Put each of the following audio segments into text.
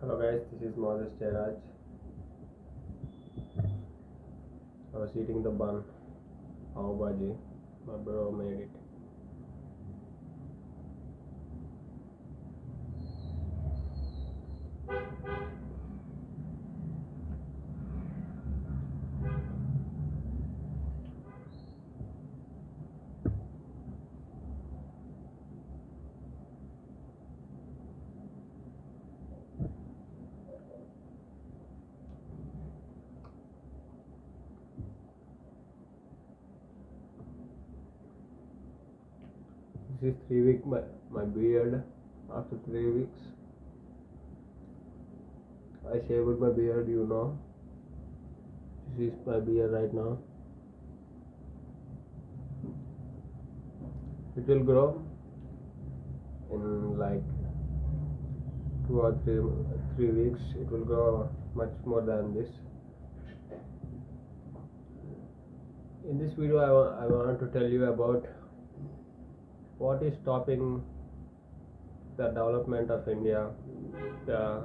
Hello guys, this is Moses Jairaj. I was eating the bun, pav bhaji. My bro made it. This is 3 week my beard. After 3 weeks, I shaved my beard. This is my beard right now. It will grow in like 2 or 3 weeks. It will grow much more than this. In this video, I want to tell you about what is stopping the development of India, the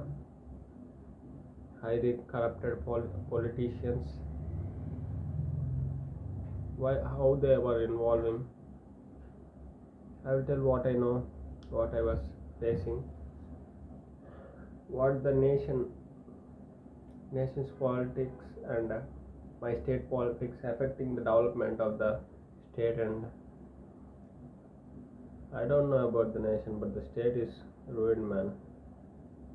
highly corrupted politicians, how they were involving. I will tell what I know, what I was facing, what the nation's politics and my state politics affecting the development of the state. And I don't know about the nation, but the state is ruined, man.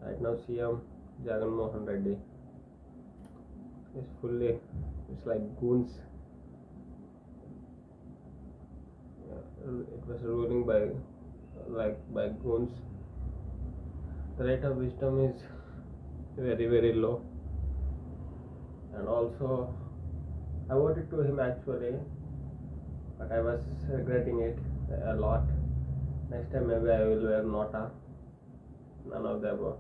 Right now, CM Jagan Mohan Reddy is it's like goons. It was ruling by goons. The rate of wisdom is very very low, and also I voted to him actually, but I was regretting it a lot. Next time maybe I will wear Nota. None of the above.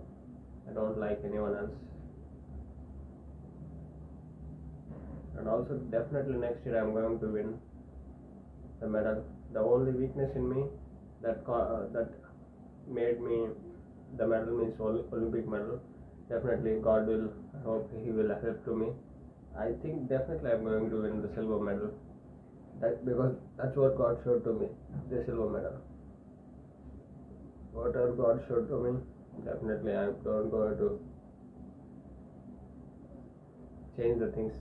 I don't like anyone else. And also definitely next year I am going to win the medal. The only weakness in me that made me the medal means Olympic medal. Definitely God will, I hope He will help to me. I think definitely I am going to win the silver medal. Because that's what God showed to me, the silver medal. Whatever God showed to me, definitely I don't going to change the things.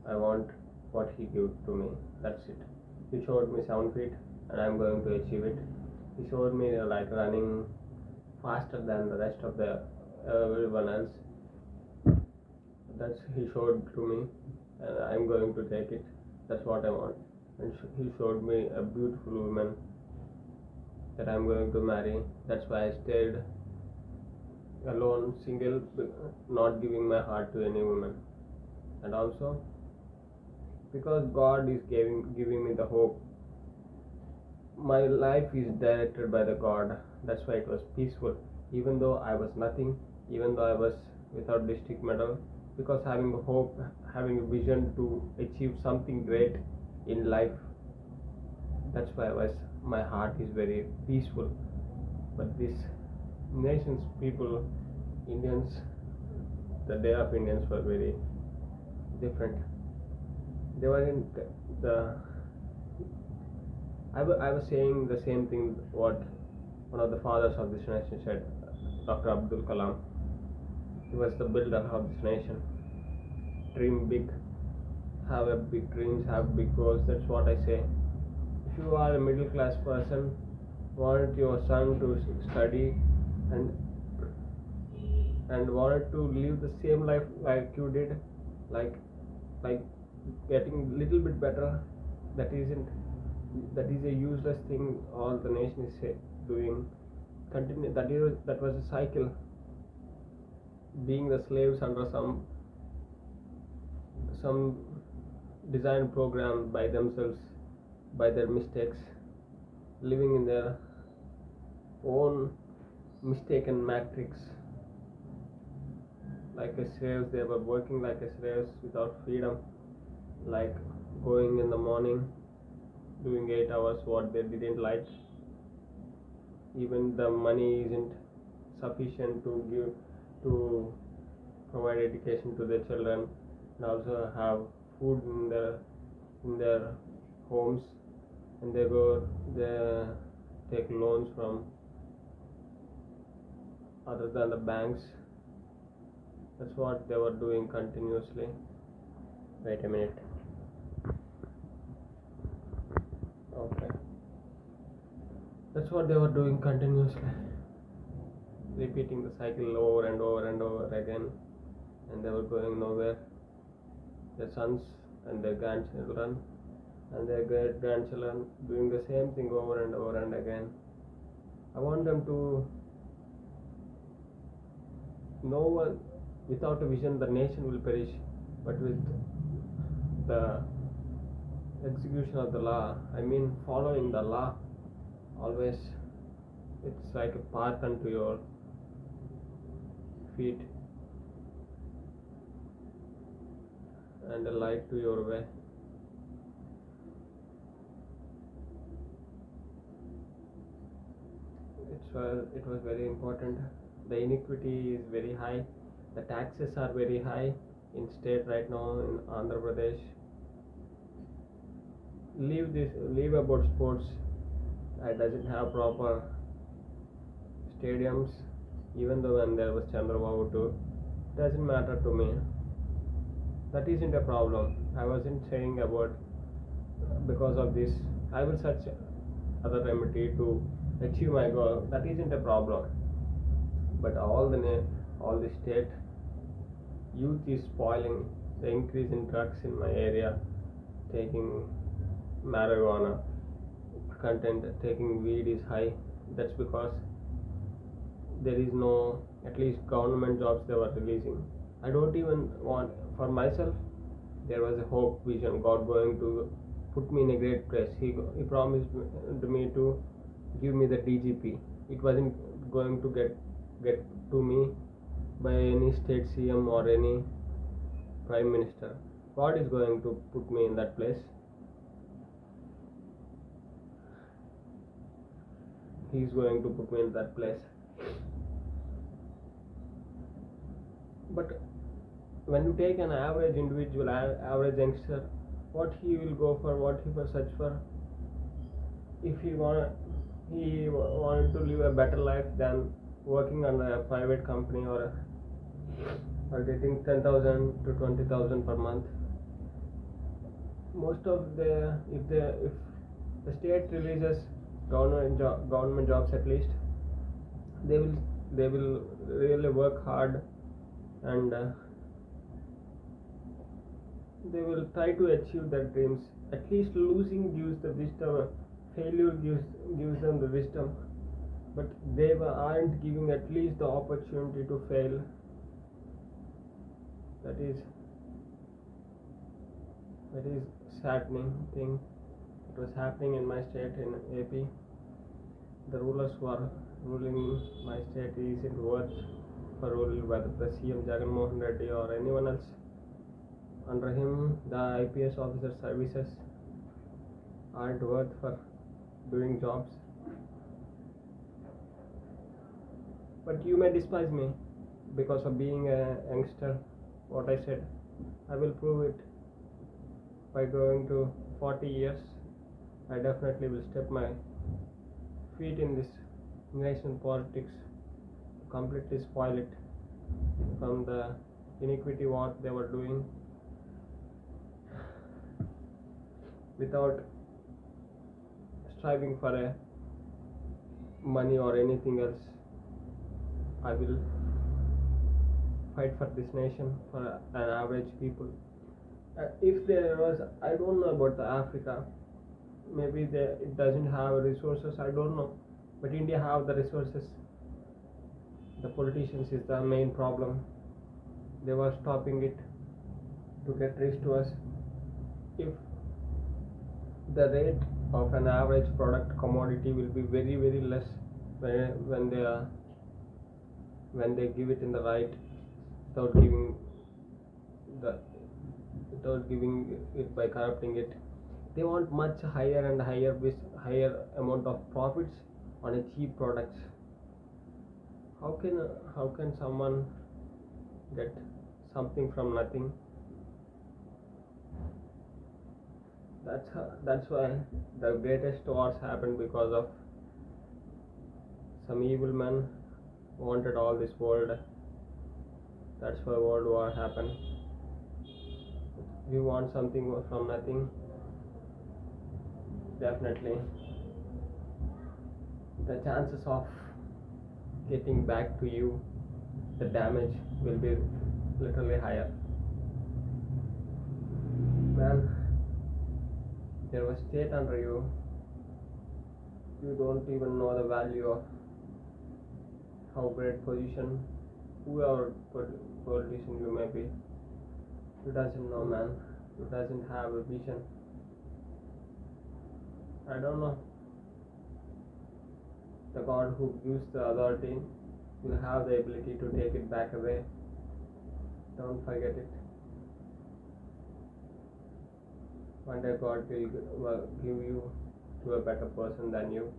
I want what He gave to me. That's it. He showed me 7 feet, and I'm going to achieve it. He showed me like running faster than the rest of the everyone else. That's He showed to me, and I'm going to take it. That's what I want. And He showed me a beautiful woman that I'm going to marry. That's why I stayed alone, single, not giving my heart to any woman. And also because God is giving me the hope. My life is directed by the God. That's why it was peaceful. Even though I was nothing, even though I was without district medal, because having a hope, having a vision to achieve something great in life. That's why my heart is very peaceful. But this nation's people, Indians, the day of Indians were very different. They were in the I was saying the same thing what one of the fathers of this nation said, Dr. Abdul Kalam. He was the builder of this nation. Dream big, have a big dreams, have big goals. That's what I say. If you are a middle class person, want your son to study and wanted to live the same life like you did, like getting little bit better, that is a useless thing. All the nation is doing. Continue that was a cycle. Being the slaves under some design program by themselves, by their mistakes, living in their own mistaken matrix. Like a slaves, they were working like a slaves without freedom, like going in the morning, doing 8 hours what they didn't like. Even the money isn't sufficient to give to provide education to their children and also have food in their homes, and they take loans from other than the banks. That's what they were doing continuously. Wait a minute. Okay. That's what they were doing continuously, repeating the cycle over and over and over again, and they were going nowhere. Their sons and their grandchildren and their great grandchildren doing the same thing over and over and again. I want them to no one without a vision the nation will perish, but with the execution of the law, I mean following the law, always it's like a path unto your feet and a light to your way. It was very important. The iniquity is very high. The taxes are very high in state right now in Andhra Pradesh. Leave about sports. It doesn't have proper stadiums. Even though when there was Chandrababu too, doesn't matter to me. That isn't a problem. I wasn't saying about because of this I will search other remedy to achieve my goal. That isn't a problem. But all the state youth is spoiling. The increase in drugs in my area, taking marijuana content, taking weed is high. That's because there is no at least government jobs they were releasing. I don't even want for myself. There was a hope vision. God going to put me in a great place. He promised me to give me the DGP. It wasn't going to get to me by any state CM or any prime minister. God is going to put me in that place. He is going to put me in that place. But when you take an average individual, average youngster, what he will go for, what he will search for, if he wanted to live a better life than working on a private company or getting 10,000 to 20,000 per month. Most of if the state releases government jobs at least, they will really work hard and they will try to achieve their dreams. At least losing gives the wisdom, failure gives them the wisdom, but they aren't giving at least the opportunity to fail. That is saddening thing. It was happening in my state in AP. The rulers who are ruling my state isn't worth for rule, whether the CM Jagan Mohan Reddy or anyone else. Under him, the IPS officer services aren't worth for doing jobs. But you may despise me because of being a youngster. What I said, I will prove it by going to 40 years. I definitely will step my feet in this nation politics, completely spoil it from the iniquity what they were doing without striving for a money or anything else. I will fight for this nation, for an average people. If there was, I don't know about the Africa, maybe it doesn't have resources, I don't know, but India have the resources. The politicians is the main problem. They were stopping it to get rich to us. If the rate of an average product commodity will be very very less when they give it in the right, without giving it by corrupting it. They want much higher and higher amount of profits on a cheap products. How can someone get something from nothing. That's why the greatest wars happened because of some evil men wanted all this world. That's why World War happened. If you want something from nothing, definitely the chances of getting back to you, the damage will be literally higher. Man, there was state under you. You don't even know the value of how great position, whoever politician you may be. You doesn't know, man. You doesn't have a vision. I don't know. The God who gives the authority will have the ability to take it back away. Don't forget it. One day God will give you to a better person than you.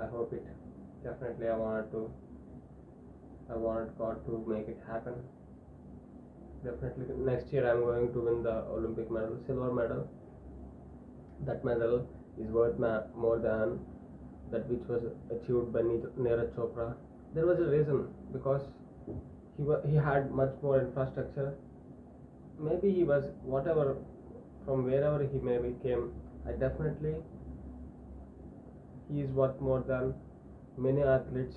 I hope it. Definitely I wanted God to make it happen. Definitely next year I'm going to win the Olympic medal, silver medal. That medal is worth more than that which was achieved by Neeraj Chopra. There was a reason, because he had much more infrastructure. Maybe he was whatever, from wherever he maybe came. Definitely he is worth more than many athletes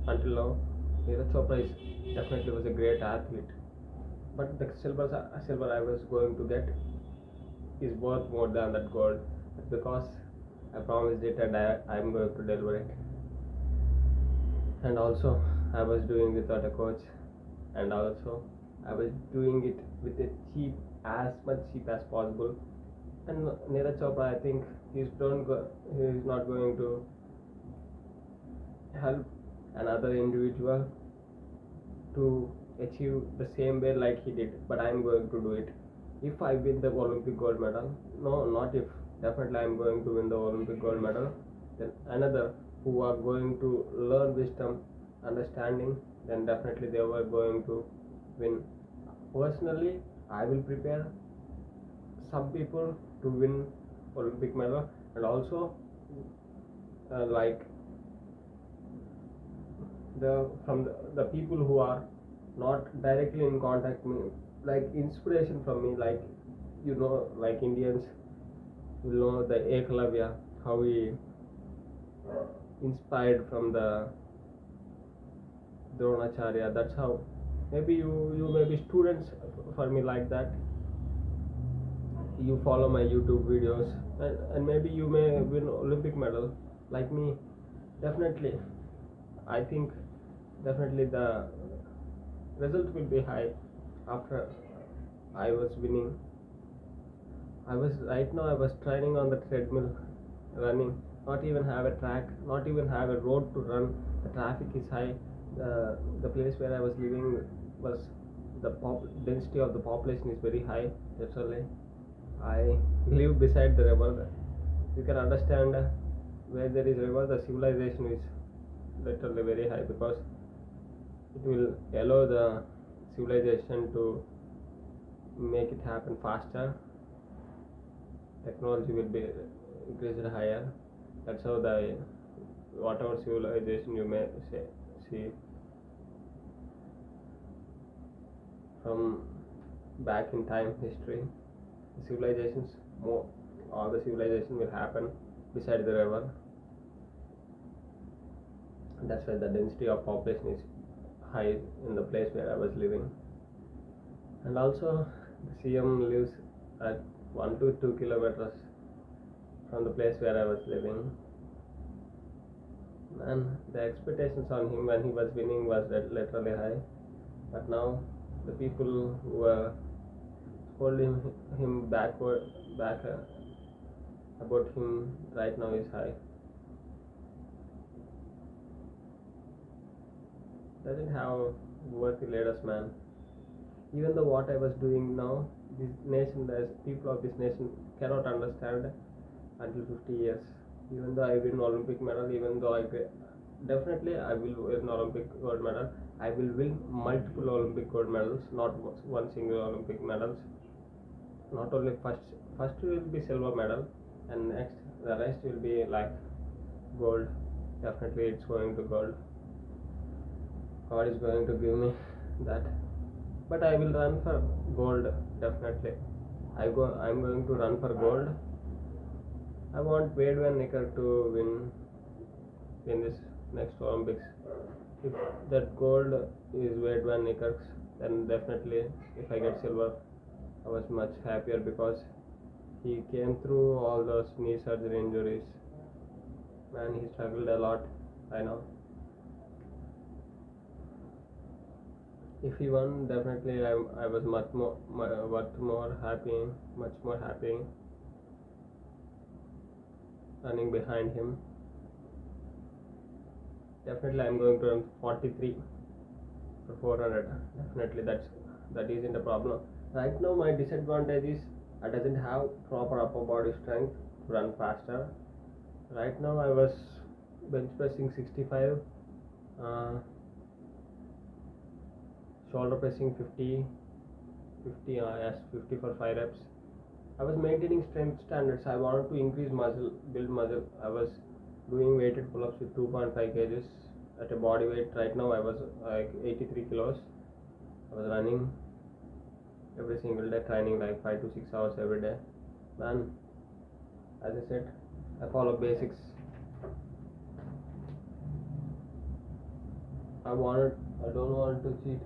until now. Neeraj Chopra definitely was a great athlete, but the silver I was going to get is worth more than that gold, because I promised it and I am going to deliver it. And also I was doing without a coach, and also I was doing it with a as much cheap as possible. And Neeraj Chopra, I think he is not going to help another individual to achieve the same way like he did, but I am going to do it. If I win the Olympic gold medal, no, not if, definitely I am going to win the Olympic gold medal, then another who are going to learn wisdom, understanding, then definitely they were going to win. Personally, I will prepare some people to win Olympic medal, and also like the people who are not directly in contact me, like inspiration from me, like like Indians will know the Eklavya, how he inspired from the Dronacharya. That's how. Maybe you may be students for me like that. You follow my YouTube videos, and maybe you may win Olympic medal like me. Definitely, I think definitely the result will be high after I was winning. I was training on the treadmill, running. Not even have a track, not even have a road to run. The traffic is high. The place where I was living was the density of the population is very high. Naturally, I live beside the river. You can understand where there is river, the civilization is literally very high, because it will allow the civilization to make it happen faster. Technology will be increased higher. That's how the whatever civilization you may see from back in time history, the civilizations more, all the civilization will happen beside the river. That's why the density of population is high in the place where I was living. And also the CM lives at 1 to 2 kilometers from the place where I was living. And the expectations on him when he was winning was literally high, but now the people who were holding him back about him right now is high. Doesn't have worthy leaders, man. Even though what I was doing now, this nation, the people of this nation cannot understand until 50 years. Even though I win Olympic medal, even though definitely I will win Olympic gold medal. I will win multiple Olympic gold medals, not one single Olympic medals. Not only first will be silver medal, and next the rest will be like gold. Definitely it's going to gold. God is going to give me that. But I will run for gold definitely. I'm going to run for gold. I want Wade Van Nicker to win in this next Olympics. If that gold is Wade Van Nicker's, then definitely if I get silver, I was much happier because he came through all those knee surgery injuries. Man, he struggled a lot. I know. If he won, definitely I was much more happy running behind him. Definitely, I'm going to run 43 for 400. Definitely, that isn't a problem. Right now, my disadvantage is I doesn't have proper upper body strength to run faster. Right now, I was bench pressing 65, uh, shoulder pressing 50, 50 yes 50 for 5 reps. I was maintaining strength standards. I wanted to increase muscle, build muscle. I was doing weighted pull-ups with 2.5 kgs at a body weight. Right now I was like 83 kilos. I was running every single day, training like 5 to 6 hours every day. Man, as I said, I follow basics. I don't want to cheat.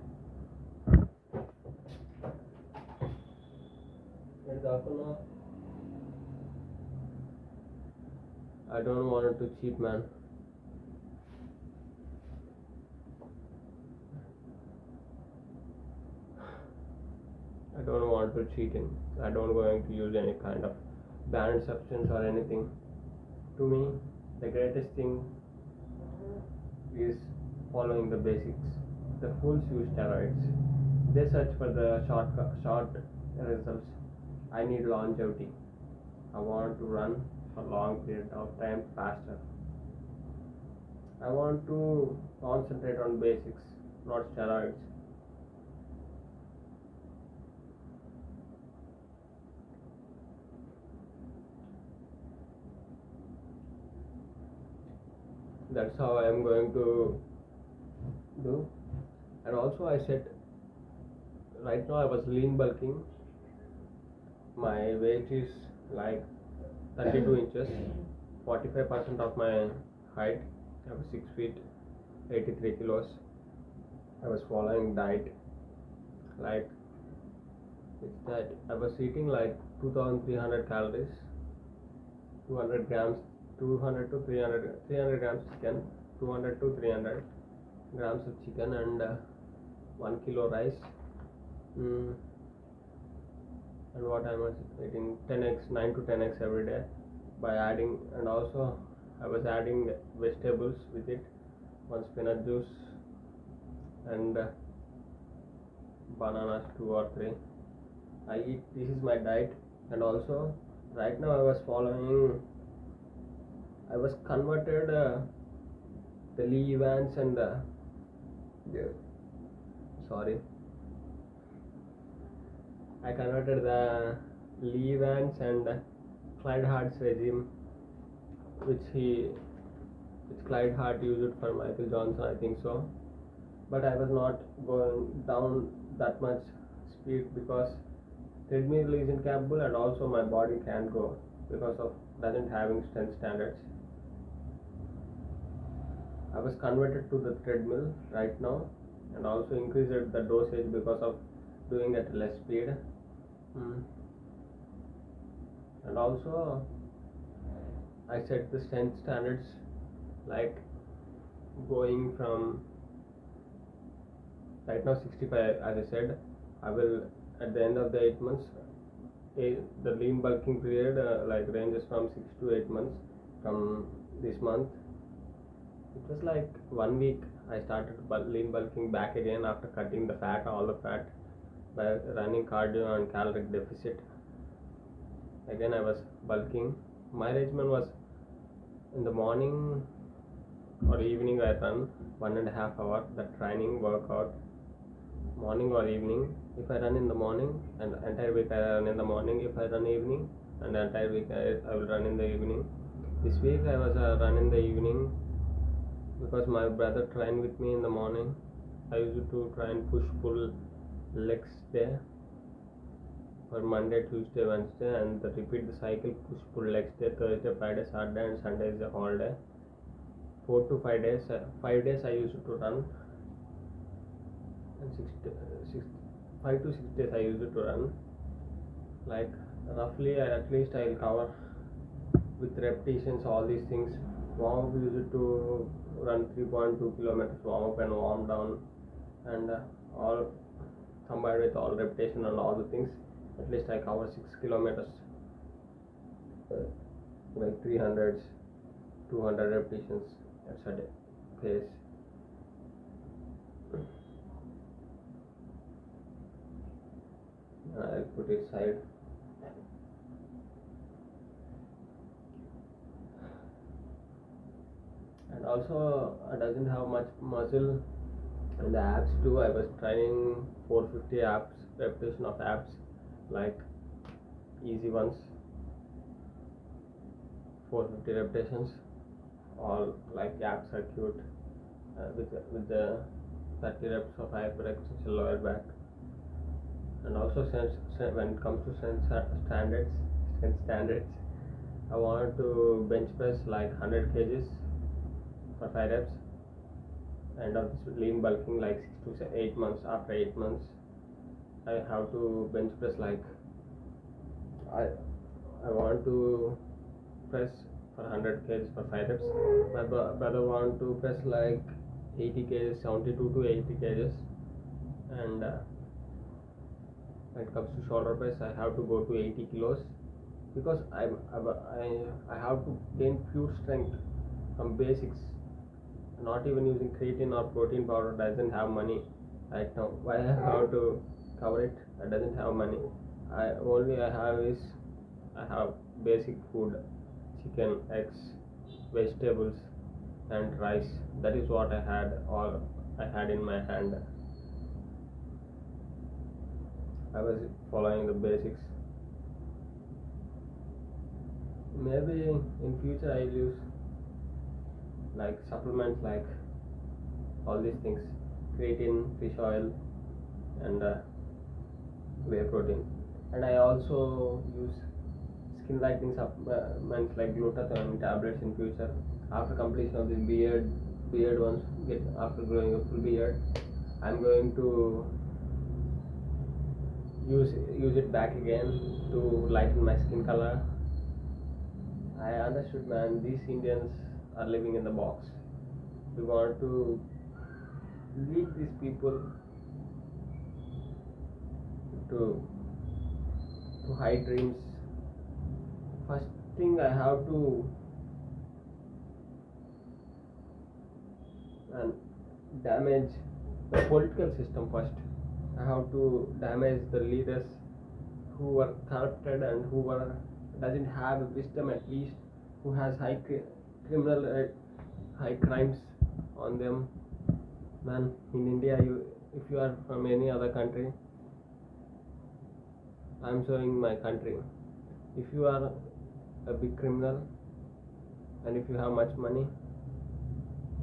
I don't want to cheat, man. I don't want to cheat in. I don't going to use any kind of banned substance or anything. To me, the greatest thing is following the basics. The fools use steroids. They search for the short results. I need longevity. I want to run for long period of time faster. I want to concentrate on basics, not steroids. That's how I am going to do. And also I said right now I was lean bulking. My weight is like 32 inches, 45% of my height. I was 6 feet, 83 kilos. I was following diet like it's that I was eating like 2300 calories, 200 grams, 200 to 300 grams chicken, 200 to 300 grams of chicken, and 1 kilo rice. And what I was eating 10x, 9 to 10x every day by adding, and also I was adding vegetables with it, one spinach juice and bananas 2 or 3. I eat, this is my diet. And also right now I was converted the Lee Evans and sorry I converted the Lee Evans and Clyde Hart's regime, which Clyde Hart used for Michael Johnson, I think so. But I was not going down that much speed because treadmill isn't capable, and also my body can't go because of doesn't having strength standards. I was converted to the treadmill right now, and also increased the dosage because of doing at less speed. And also I set the strength standards like going from right now 65. As I said, I will at the end of the 8 months, the lean bulking period like ranges from 6 to 8 months. From this month, it was like 1 week I started lean bulking back again after cutting the fat, all the fat, by running cardio and caloric deficit. Again I was bulking. My regimen was in the morning or evening I run 1.5 hour. The training workout, morning or evening. If I run in the morning, and entire week I run in the morning. If I run evening, and the entire week I will run in the evening. This week I was run in the evening because my brother trained with me in the morning. I used to try and push pull legs day for Monday, Tuesday, Wednesday, and repeat the cycle push pull legs day, Thursday, Friday, Saturday, and Sunday is a holiday. 4 to 5 days. 5 days I used to run, and 5 to 6 days I used to run. Like roughly, at least I will cover with repetitions all these things. Warm up, we used to run 3.2 kilometers warm up and warm down, and all combined with all repetition and all the things. At least I cover 6 kilometers, like 300s, 200 repetitions. That's a day pace. I'll put it aside. And also, I doesn't have much muscle in the abs too. I was training 450 abs repetition of abs, like easy ones, 450 repetitions, all like ab circuit with the 30 reps of hyperextension lower back. And also, when it comes to strength standards, I want to bench press like 100 kgs for 5 reps. End of this lean bulking like 6 to 8 months. After 8 months, I have to bench press like I want to press for 100 kgs for 5 reps. My brother want to press like 80 kgs, 72 to 80 kgs, and when it comes to shoulder press, I have to go to 80 kilos because I have to gain pure strength from basics. Not even using creatine or protein powder. Doesn't have money right now. Why I have to cover it? I doesn't have money. I have basic food, chicken, eggs, vegetables, and rice. That is what I had in my hand. I was following the basics. Maybe in future I'll use like supplements like all these things, creatine, fish oil, and whey protein. And I also use skin lightening supplements like glutathione tablets in future. After completion of this beard once after growing a full beard, I'm going to use it back again to lighten my skin color. I understood, man, these Indians are living in the box. We want to lead these people to high dreams. First thing I have to damage the political system first. I have to damage the leaders who are corrupted and who doesn't have wisdom, at least who has high crimes on them. Man, in India, if you are from any other country, I'm showing my country. If you are a big criminal and if you have much money,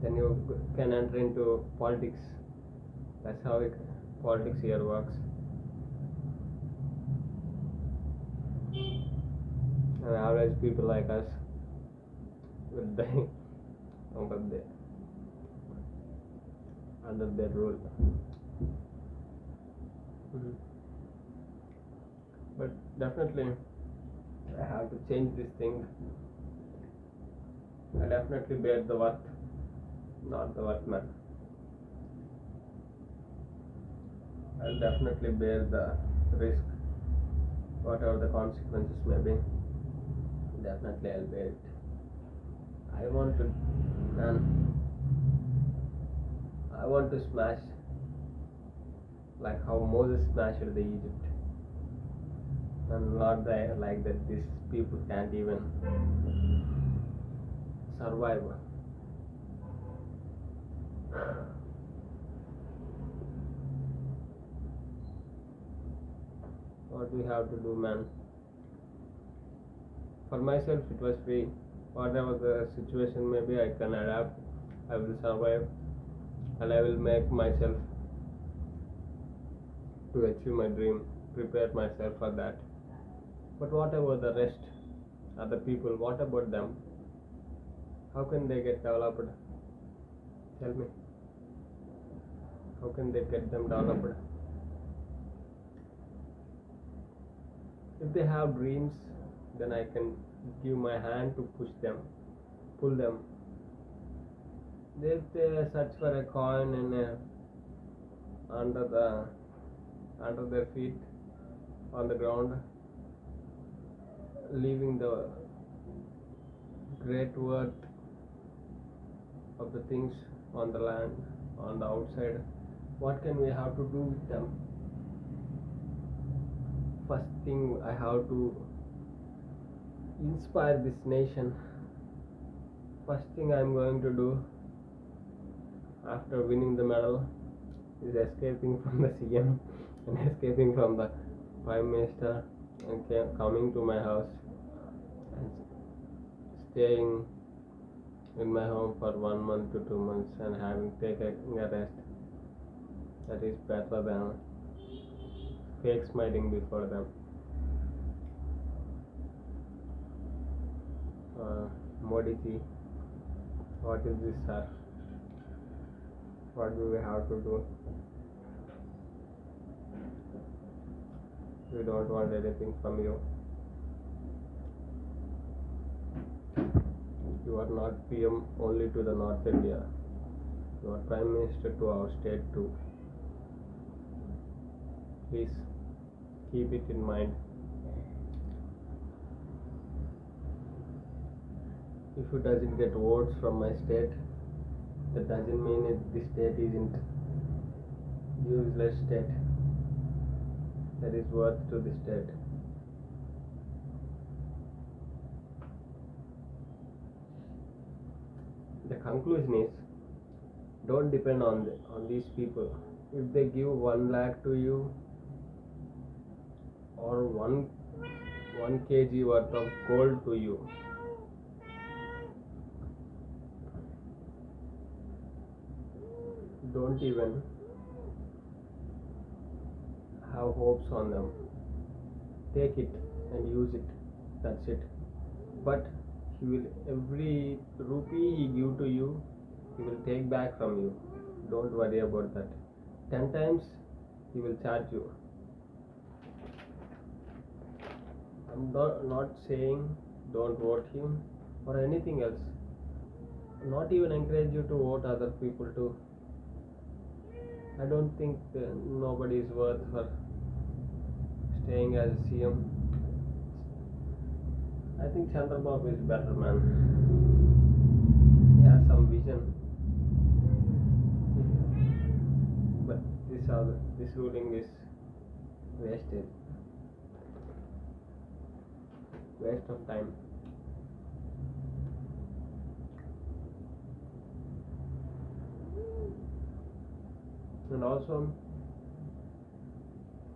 then you can enter into politics. That's how politics here works. And average people like us will die under their rule. But definitely, I have to change this thing. I definitely bear the worth, not the worth man. I'll definitely bear the risk, whatever the consequences may be. Definitely, I'll bear it. I want to smash like how Moses smashed the Egypt, and not like that. These people can't even survive. What we have to do, man? For myself, it was free. Whatever the situation may be, I can adapt. I will survive, and I will make myself to achieve my dream. Prepare myself for that. But what about the rest? Other people? What about them? How can they get developed? Tell me. How can they get them developed? If they have dreams, then I can give my hand to push them, pull them. If they search for a coin under under their feet on the ground, leaving the great worth of the things on the land, on the outside, what can we have to do with them? First thing, I have to inspire this nation. First thing I'm going to do after winning the medal is escaping from the CM and escaping from the Prime Minister and coming to my house and staying in my home for 1 month to 2 months and having taken a rest. That is better than fake smiling before them. Modi ji, what is this, sir? What do we have to do? We don't want anything from you. You are not PM only to the North India. You are Prime Minister to our state too. Please keep it in mind. If it doesn't get votes from my state, that doesn't mean the state isn't useless state. That is worth to the state. The conclusion is, don't depend on these people. If they give 1 lakh to you or 1 kg worth of gold to you, don't even have hopes on them. Take it and use it. That's it. But he will, every rupee he give to you, he will take back from you. Don't worry about that. 10 times he will charge you. I'm not saying don't vote him or anything else. Not even encourage you to vote other people too. I don't think nobody is worth for staying as CM. I think Chandrababu is better, man. He has some vision. But this ruling is wasted. Waste of time. And also,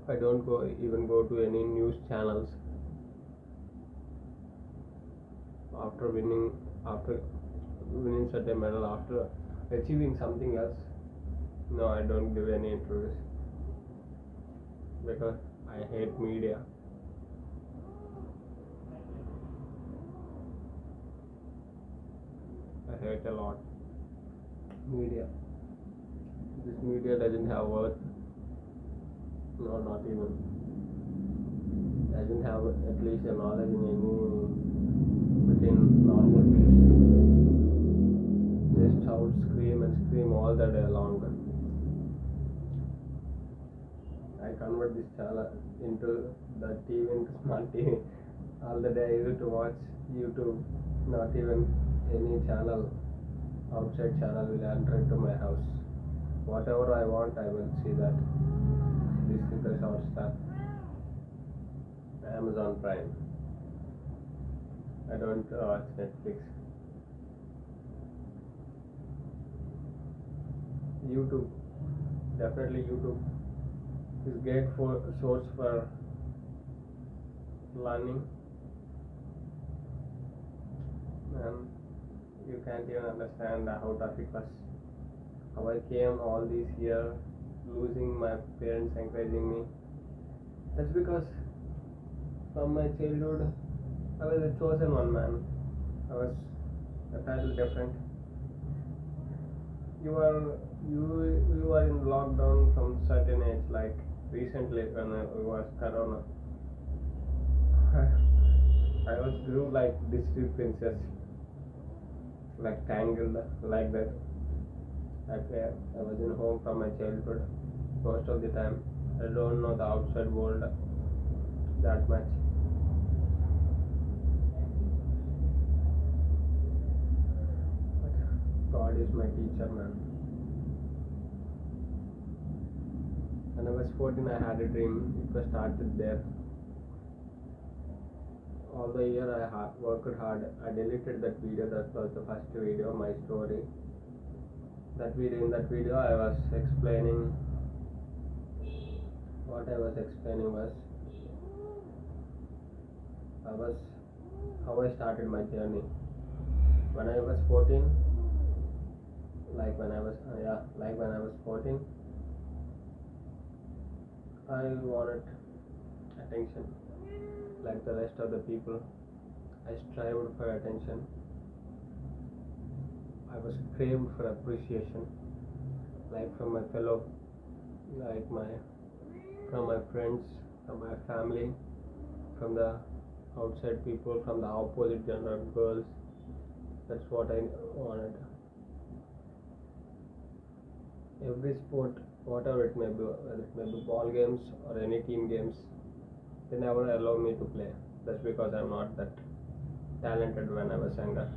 I don't even go to any news channels after winning such a medal, after achieving something else. No, I don't give any interviews because I hate media. I hate a lot media. This media doesn't have worth. No, not even. Doesn't have at least a knowledge in any within normal people. They shout, scream and scream all the day long. I convert this channel into the TV, into smart TV. All the day I used to watch YouTube. Not even any channel, outside channel will enter into my house. Whatever I want, I will see that. This is the short stuff. Amazon Prime. I don't watch Netflix. YouTube, definitely YouTube is great for source for learning, and you can't even understand how tough it was. How I came all these years losing my parents encouraging me. That's because from my childhood I was a chosen one, man. I was entirely different. You are you are in lockdown from certain age, like recently when it was Corona. I was grew like Disney princess, like tangled like that. I was in home from my childhood most of the time. I don't know the outside world that much. But God is my teacher, man. When I was 14, I had a dream. It was started there. All the year I worked hard. I deleted that video. That was the first video, my story. In that video, I was explaining. What I was explaining was how I started my journey. When I was 14, like when I was 14, I wanted attention. Like the rest of the people, I strived for attention. I was craved for appreciation, like from my fellow, like my from my friends, from my family, from the outside people, from the opposite gender girls. That's what I wanted. Every sport, whatever it may be, whether it may be ball games or any team games, they never allow me to play. That's because I'm not that talented when I was younger.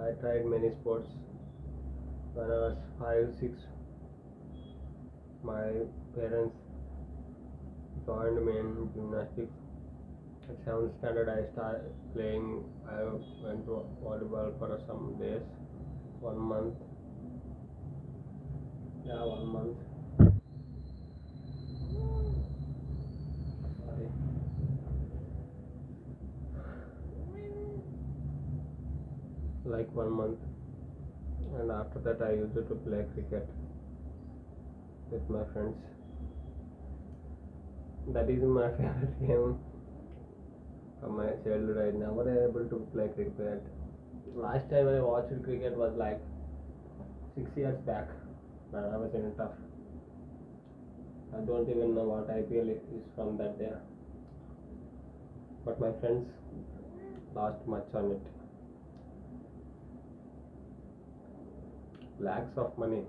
I tried many sports. When I was 5, 6, my parents joined me in gymnastics. At 7th standard, I started playing. I went to volleyball for some days, 1 month. Yeah, 1 month. Sorry. Like 1 month, and after that, I used to play cricket with my friends. That is my favorite game from my childhood. I never able to play cricket. Last time I watched cricket was like 6 years back when I was in tough. I don't even know what IPL is from that day. But my friends lost much on it. Lakhs of money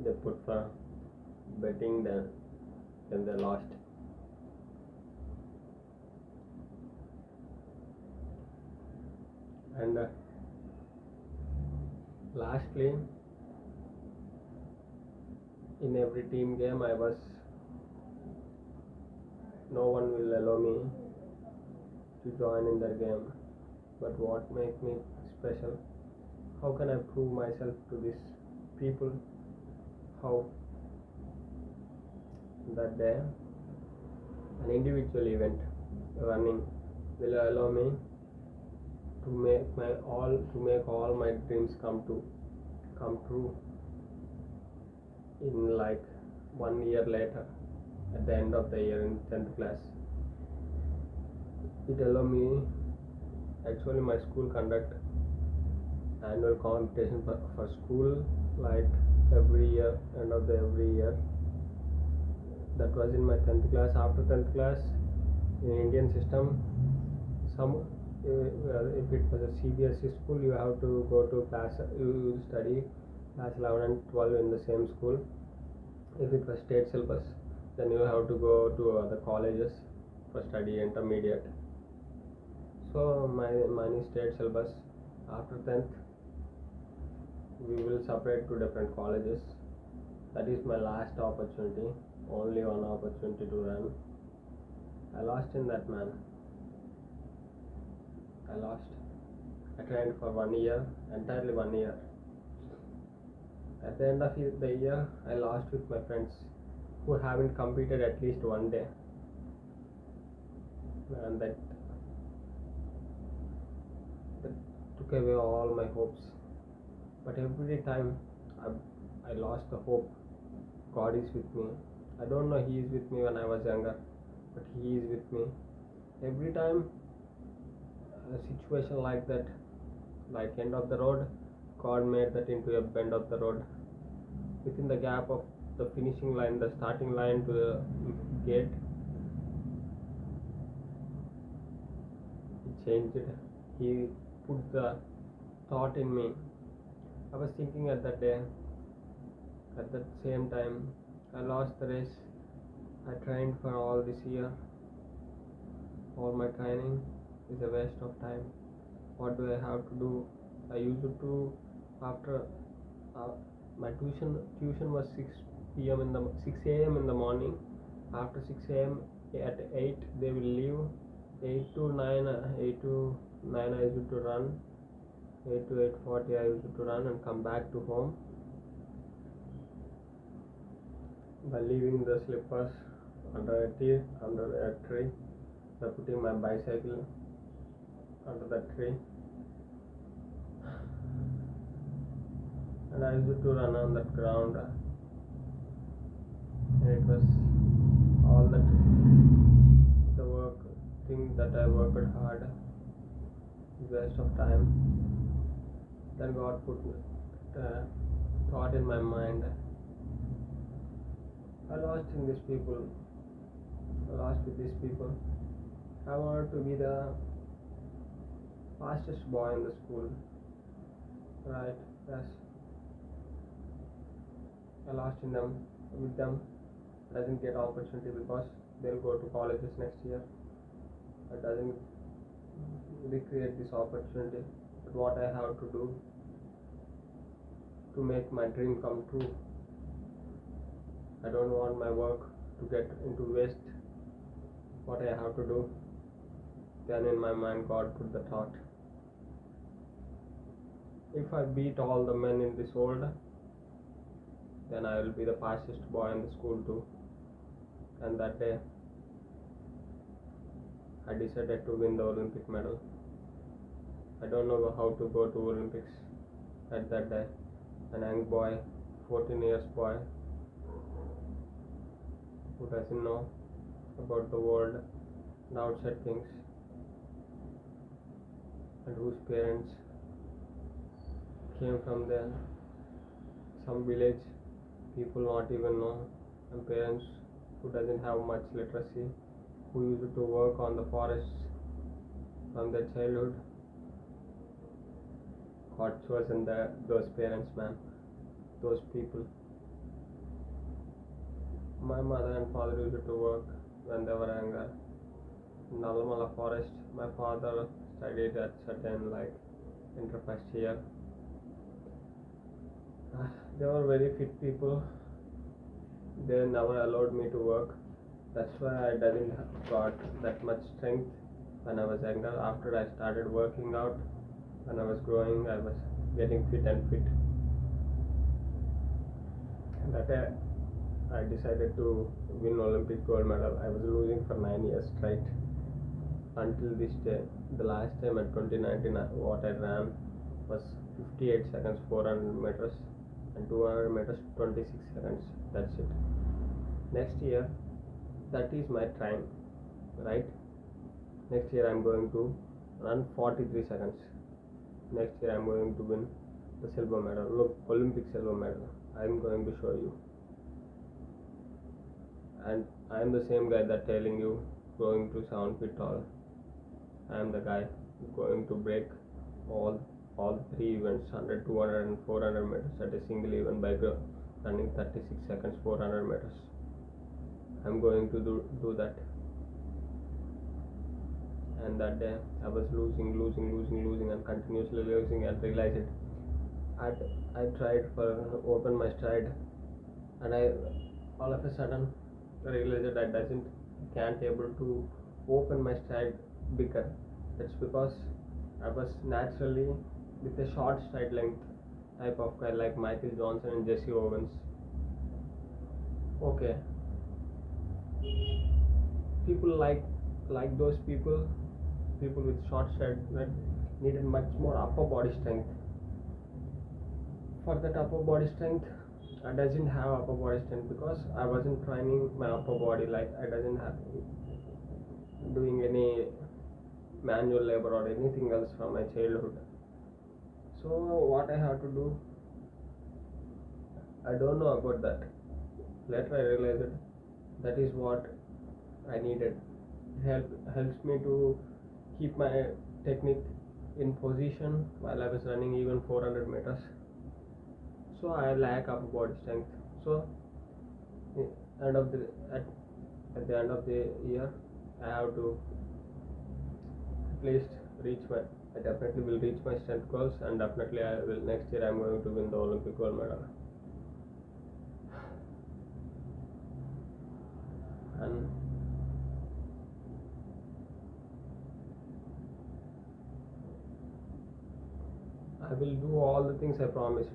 they put for betting, then they lost. And lastly, in every team game, no one will allow me to join in their game. But what makes me special? How can I prove myself to these people? How that day an individual event running will allow me to make all my dreams come true in like 1 year later, at the end of the year in 10th class. It allow me, actually my school conduct annual competition for school, like every year, end of the every year. That was in my 10th class. After 10th class, in Indian system, if it was a CBSE school, you have to go to you study class 11 and 12 in the same school. If it was state syllabus, then you have to go to other colleges for study intermediate. So mine is state syllabus. After 10th, we will separate to different colleges. That is my last opportunity, only one opportunity to run. I lost in that, man. I trained for 1 year, entirely 1 year. At the end of the year, I lost with my friends who haven't competed at least one day, and that took away all my hopes. But every time I lost the hope, God is with me. I don't know He is with me when I was younger, but He is with me. Every time a situation like that, like end of the road, God made that into a bend of the road. Within the gap of the finishing line, the starting line to the gate, He changed it. He put the thought in me. I was thinking at that day, at that same time, I lost the race. I trained for all this year. All my training is a waste of time. What do I have to do? I used to, after uh, my tuition was 6 p.m. in the 6 a.m. in the morning. After 6 a.m. at 8 they will leave. 8 to 9 8 to 9 I used to run. 8 to 8:40 I used to run and come back to home by leaving the slippers under a tree, by putting my bicycle under that tree, and I used to run on that ground, and it was all that the work thing that I worked hard is waste of time. Then God put thought in my mind. I lost in these people. I lost with these people. I wanted to be the fastest boy in the school. Right? Yes. I lost in them with them. Doesn't get opportunity because they'll go to colleges next year. It doesn't recreate this opportunity. But what I have to do to make my dream come true. I don't want my work to get into waste. What I have to do. Then in my mind God put the thought. If I beat all the men in this world, then I will be the fastest boy in the school too. And that day I decided to win the Olympic medal. I don't know how to go to Olympics at that day. An young boy, 14 years boy, who doesn't know about the world and outside things, and whose parents came from there, some village people not even know, and parents who doesn't have much literacy, who used to work on the forests from their childhood. God chosen those parents, man, those people. My mother and father used to work when they were younger in Nalamala forest. My father studied at certain inter first year. They were very fit people. They never allowed me to work. That's why I didn't got that much strength when I was younger. After I started working out, when I was growing, I was getting fit and fit. And that I decided to win Olympic gold medal. I was losing for 9 years straight until this day. The last time at 2019, what I ran was 58 seconds 400 meters and 200 meters 26 seconds. That's it. Next year, that is my time, right? Next year I'm going to run 43 seconds. Next year I'm going to win the silver medal. Look, Olympic silver medal. I'm going to show you. And I am the same guy that telling you going to 7 feet tall. I am the guy going to break all 3 events, 100, 200 and 400 meters at a single event by running 36 seconds 400 meters. I'm going to do that. And that day I was losing and continuously losing, and realized it. I tried for open my stride, and I all of a sudden realized that I can't able to open my stride bigger. That's because I was naturally with a short stride length. type of guy like Michael Johnson and Jesse Owens. Okay, people like those people with short shirt that needed much more upper body strength. For that upper body strength, I doesn't have upper body strength because I wasn't training my upper body. Like I doesn't have doing any manual labor or anything else from my childhood. So what I have to do, I don't know about that. Later I realized that is what I needed. Helps me to keep my technique in position while I was running even 400 meters. So I lack upper body strength. So end of the at the end of the year, I have to at least reach my. I definitely will reach my strength goals, and definitely I will next year. I'm going to win the Olympic gold medal. And I will do all the things I promised.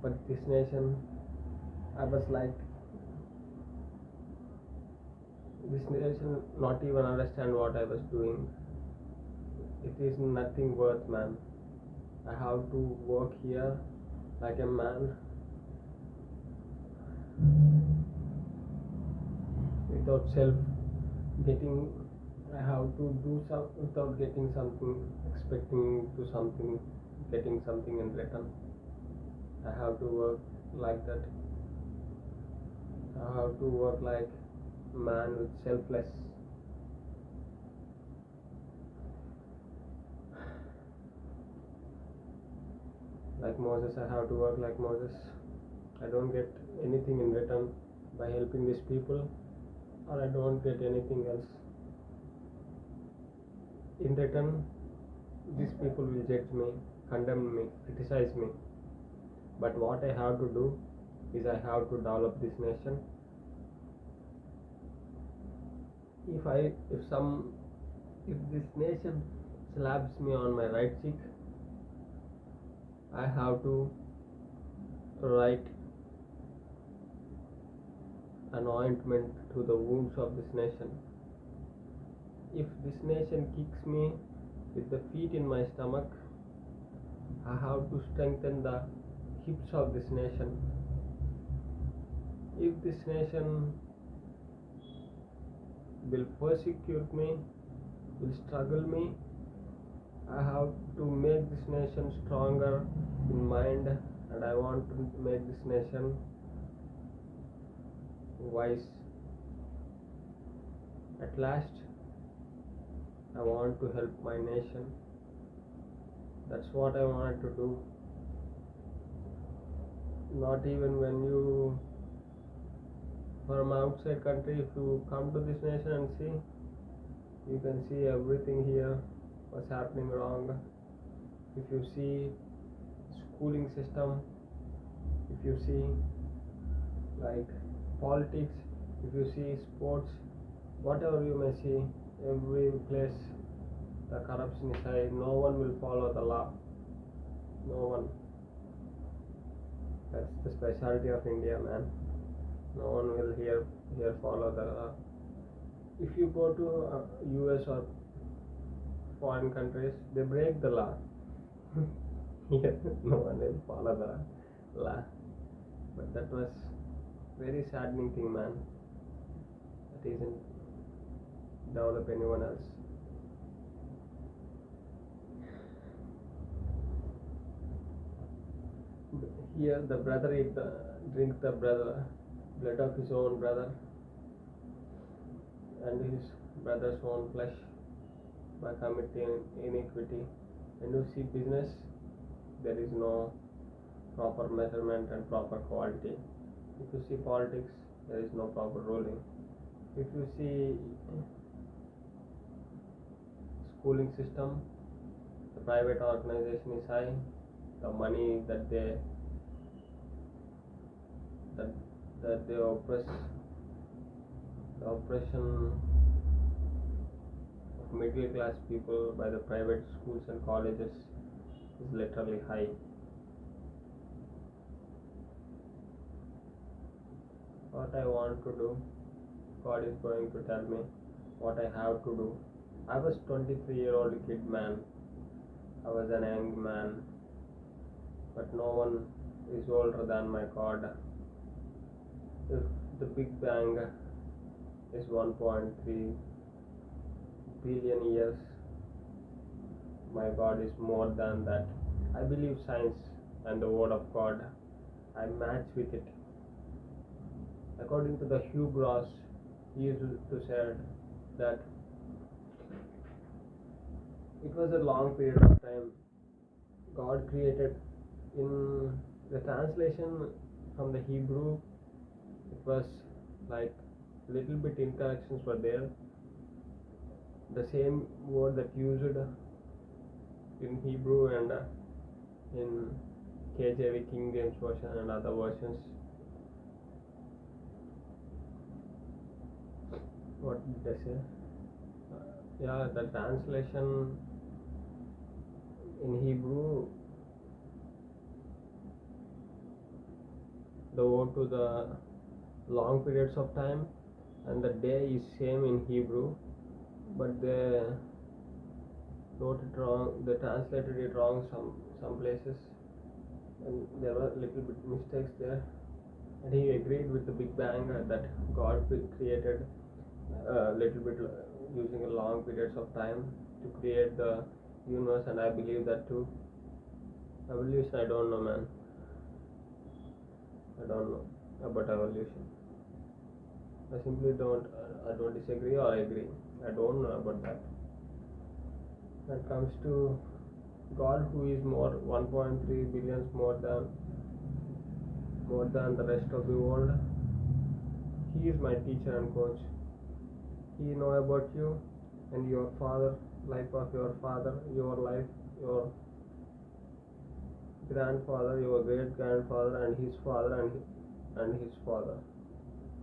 But this nation, I was like, this nation not even understand what I was doing. It is nothing worth, man. I have to work here like a man without self getting. I have to do some without getting something, expecting to something, getting something in return. I have to work like that. I have to work like man with selfless. Like Moses, I have to work like Moses. I don't get anything in return by helping these people, or I don't get anything else. In return, these people will judge me, condemn me, criticize me. But what I have to do is I have to develop this nation. If this nation slaps me on my right cheek, I have to write an ointment to the wounds of this nation. If this nation kicks me with the feet in my stomach, I have to strengthen the hips of this nation. If this nation will persecute me, will struggle me, I have to make this nation stronger in mind, and I want to make this nation wise. At last, I want to help my nation. That's what I wanted to do. Not even when you from outside country, if you come to this nation and see, you can see everything here what's happening wrong. If you see schooling system, if you see like politics, if you see sports, whatever you may see, every place the corruption is high. No one will follow the law. No one. That's the specialty of India, man. No one will here follow the law. If you go to US or foreign countries, they break the law. Here, no one will follow the law. But that was very saddening thing, man. That isn't develop anyone else. Here, the brother drink the blood of his own brother and his brother's own flesh by committing iniquity. When you see business, there is no proper measurement and proper quality. If you see politics, there is no proper ruling. If you see schooling system, the private organization is high, the money that they oppress, the oppression of middle class people by the private schools and colleges is literally high. what I want to do, God is going to tell me what I have to do. I was 23-year-old kid man. I was an young man, but no one is older than my God. If the Big Bang is 1.3 billion years, my God is more than that. I believe science and the word of God. I match with it. According to the Hugh Ross, he used to say that it was a long period of time. God created, in the translation from the Hebrew, it was like little bit interactions were there. The same word that used in Hebrew and in KJV, King James version, and other versions. What did they say? Yeah, the translation in Hebrew, the word to the long periods of time, and the day is same in Hebrew, but they wrote it wrong. They translated it wrong some places, and there were little bit mistakes there. And he agreed with the Big Bang that God created a little bit using a long periods of time to create the universe, and I believe that too. Evolution, I don't know, man. I don't know about evolution. I simply don't. I don't disagree or agree. I don't know about that. When it comes to God, who is more 1.3 billions more than the rest of the world, He is my teacher and coach. He know about you and your father, life of your father, your life, your grandfather, your great grandfather, and his father, and his father,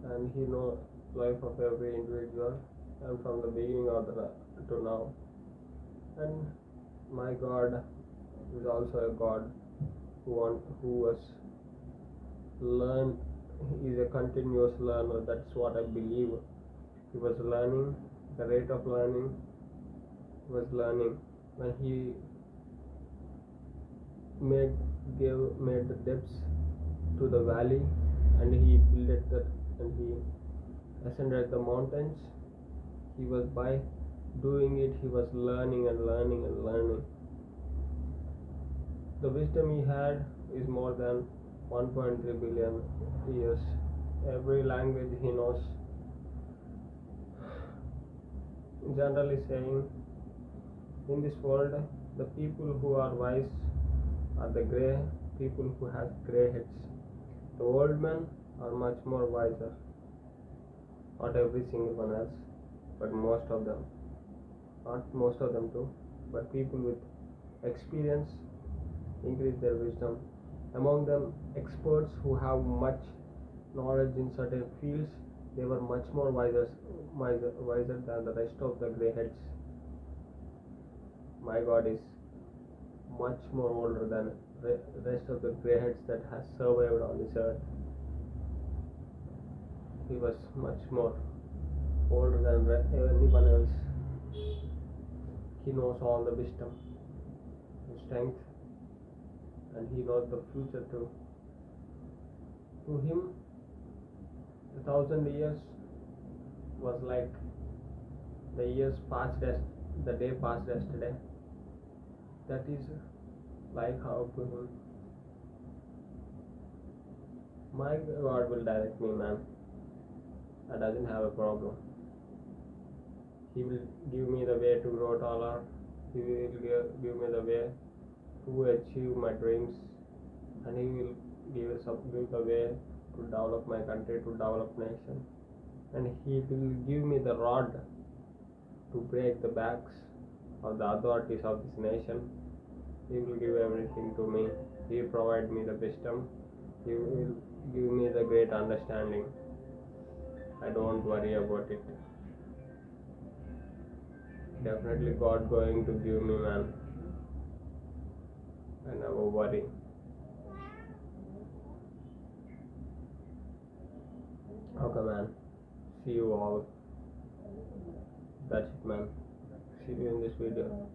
and he know life of every individual, and from the beginning of to now. And my God is also a God who was learn. He is a continuous learner. That's what I believe. He was learning. The rate of learning was learning when he made the depths to the valley, and he built that, and he ascended the mountains. He was by doing it, he was learning and learning and learning. The wisdom he had is more than 1.3 billion years. Every language he knows. Generally saying, in this world, the people who are wise are the grey people who have grey heads. The old men are much more wiser. Not every single one else, but most of them. Not most of them too, but people with experience increase their wisdom. Among them, experts who have much knowledge in certain fields, they were much more wiser than the rest of the grey heads. My God is much more older than the rest of the grey heads that has survived on this earth. He was much more older than anyone else. He knows all the wisdom and strength, and he knows the future too. To him, 1,000 years was like the years passed the day passed yesterday. That is like how to him. My God will direct me, man. I doesn't have a problem. He will give me the way to grow taller. He will give me the way to achieve my dreams, and he will give the way to develop my country, to develop nation, and he will give me the rod to break the backs of the authorities of this nation. He will give everything to me. He will provide me the wisdom. He will give me the great understanding. I don't worry about it. Definitely God going to give me, man. I never worry. Okay, man. See you all. That's it, man. See you in this video.